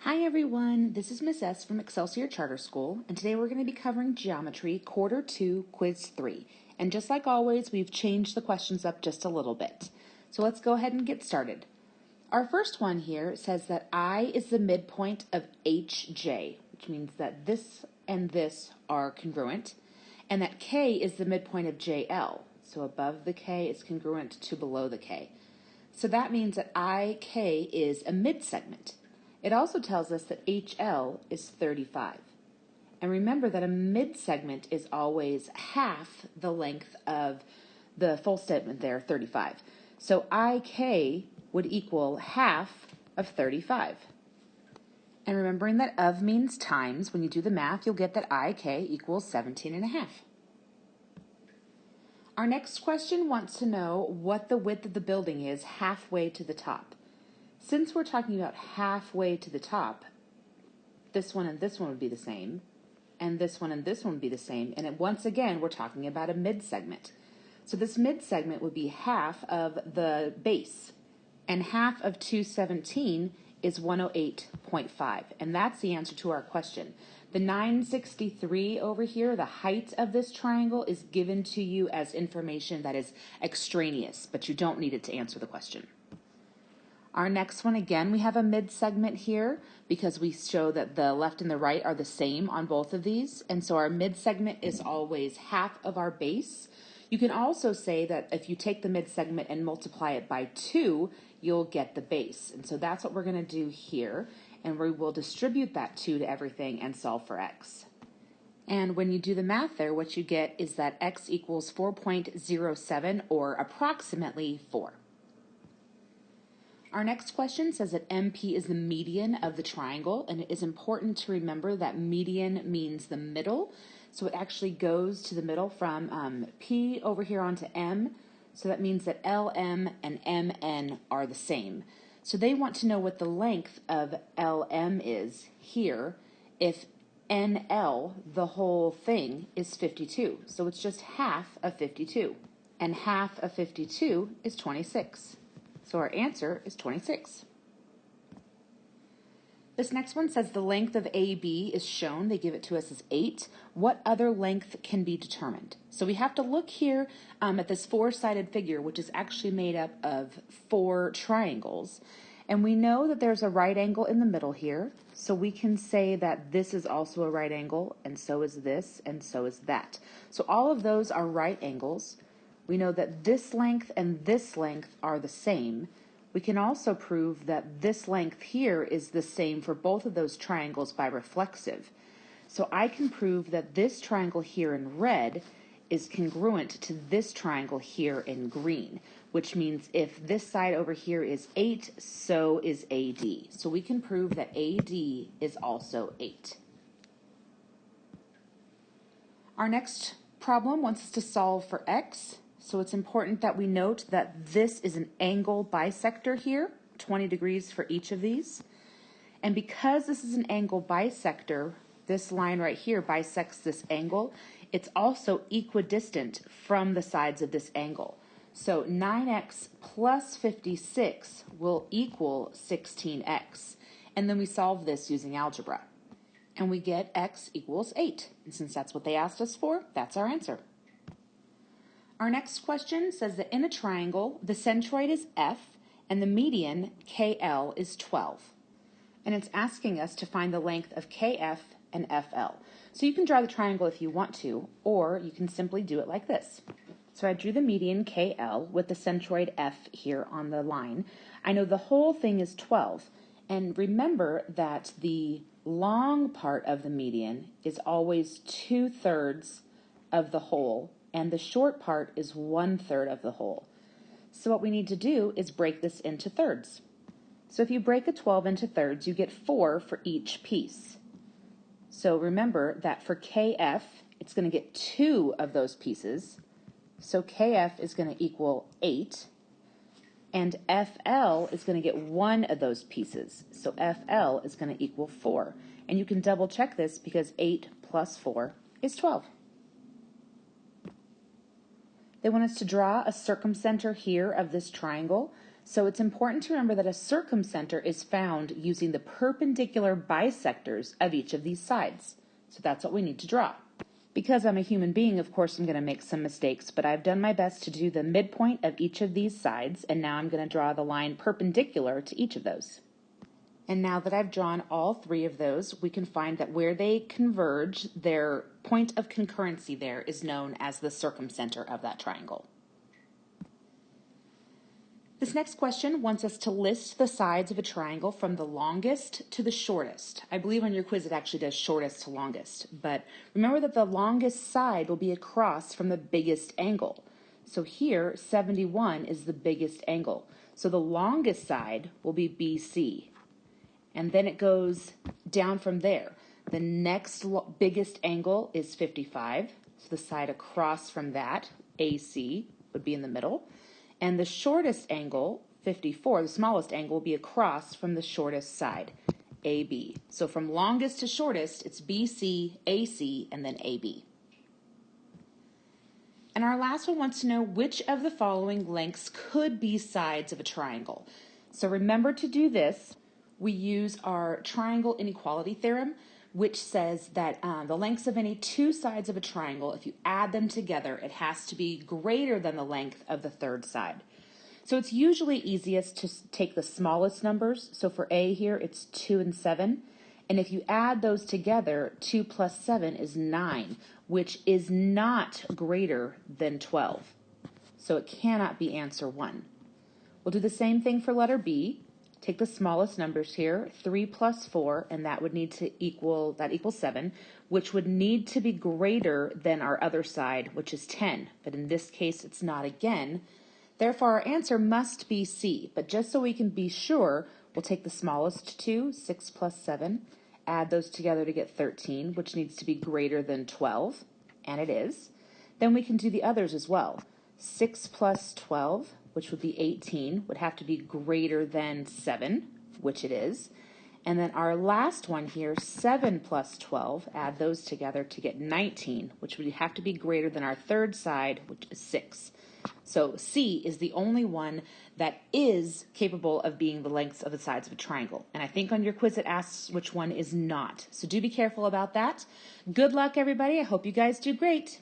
Hi everyone, this is Miss S from Excelsior Charter School, and today we're going to be covering Geometry Quarter 2, Quiz 3. And just like always, we've changed the questions up just a little bit. So let's go ahead and get started. Our first one here says that I is the midpoint of HJ, which means that this and this are congruent, and that K is the midpoint of JL. So above the K is congruent to below the K. So that means that IK is a midsegment. It also tells us that HL is 35. And remember that a midsegment is always half the length of the full statement there, 35. So IK would equal half of 35. And remembering that of means times, when you do the math, you'll get that IK equals 17.5. Our next question wants to know what the width of the building is halfway to the top. Since we're talking about halfway to the top, this one and this one would be the same, and this one and this one would be the same, and once again, we're talking about a midsegment. So this midsegment would be half of the base, and half of 217 is 108.5, and that's the answer to our question. The 963 over here, the height of this triangle, is given to you as information that is extraneous, but you don't need it to answer the question. Our next one, again, we have a midsegment here because we show that the left and the right are the same on both of these. And so our midsegment is always half of our base. You can also say that if you take the midsegment and multiply it by 2, you'll get the base. And so that's what we're going to do here. And we will distribute that 2 to everything and solve for x. And when you do the math there, what you get is that x equals 4.07 or approximately 4. Our next question says that MP is the median of the triangle, and it is important to remember that median means the middle. So it actually goes to the middle from P over here onto M. So that means that LM and MN are the same. So they want to know what the length of LM is here if NL, the whole thing, is 52. So it's just half of 52. And half of 52 is 26. So our answer is 26. This next one says the length of AB is shown. They give it to us as 8. What other length can be determined? So we have to look here at this four-sided figure, which is actually made up of 4 triangles. And we know that there's a right angle in the middle here. So we can say that this is also a right angle, and so is this, and so is that. So all of those are right angles. We know that this length and this length are the same. We can also prove that this length here is the same for both of those triangles by reflexive. So I can prove that this triangle here in red is congruent to this triangle here in green, which means if this side over here is 8, so is AD. So we can prove that AD is also 8. Our next problem wants us to solve for x. So it's important that we note that this is an angle bisector here, 20 degrees for each of these. And because this is an angle bisector, this line right here bisects this angle, it's also equidistant from the sides of this angle. So 9x plus 56 will equal 16x. And then we solve this using algebra. And we get x equals 8. And since that's what they asked us for, that's our answer. Our next question says that in a triangle, the centroid is F and the median, KL, is 12. And it's asking us to find the length of KF and FL. So you can draw the triangle if you want to, or you can simply do it like this. So I drew the median, KL, with the centroid F here on the line. I know the whole thing is 12. And remember that the long part of the median is always 2/3 of the whole, and the short part is 1/3 of the whole. So what we need to do is break this into thirds. So if you break a 12 into thirds, you get 4 for each piece. So remember that for KF, it's going to get 2 of those pieces. So KF is going to equal 8. And FL is going to get 1 of those pieces. So FL is going to equal 4. And you can double check this because 8 plus 4 is 12. They want us to draw a circumcenter here of this triangle. So it's important to remember that a circumcenter is found using the perpendicular bisectors of each of these sides. So that's what we need to draw. Because I'm a human being, of course, I'm going to make some mistakes, but I've done my best to do the midpoint of each of these sides, and now I'm going to draw the line perpendicular to each of those. And now that I've drawn all three of those, we can find that where they converge, their point of concurrency there is known as the circumcenter of that triangle. This next question wants us to list the sides of a triangle from the longest to the shortest. I believe on your quiz it actually does shortest to longest, but remember that the longest side will be across from the biggest angle. So here, 71 is the biggest angle. So the longest side will be BC. And then it goes down from there. The next biggest angle is 55. So the side across from that, AC, would be in the middle. And the shortest angle, 54, the smallest angle, will be across from the shortest side, AB. So from longest to shortest, it's BC, AC, and then AB. And our last one wants to know which of the following lengths could be sides of a triangle. So remember to do this. We use our triangle inequality theorem, which says that the lengths of any two sides of a triangle, if you add them together, it has to be greater than the length of the third side. So it's usually easiest to take the smallest numbers. So for A here, it's 2 and 7. And if you add those together, 2 plus 7 is 9, which is not greater than 12. So it cannot be answer 1. We'll do the same thing for letter B. Take the smallest numbers here, 3 plus 4, and that would need to equals 7, which would need to be greater than our other side, which is 10. But in this case, it's not again. Therefore, our answer must be C. But just so we can be sure, we'll take the smallest two, 6 plus 7, add those together to get 13, which needs to be greater than 12, and it is. Then we can do the others as well. 6 plus 12, which would be 18, would have to be greater than 7, which it is. And then our last one here, 7 plus 12, add those together to get 19, which would have to be greater than our third side, which is 6. So C is the only one that is capable of being the lengths of the sides of a triangle. And I think on your quiz it asks which one is not. So do be careful about that. Good luck, everybody. I hope you guys do great.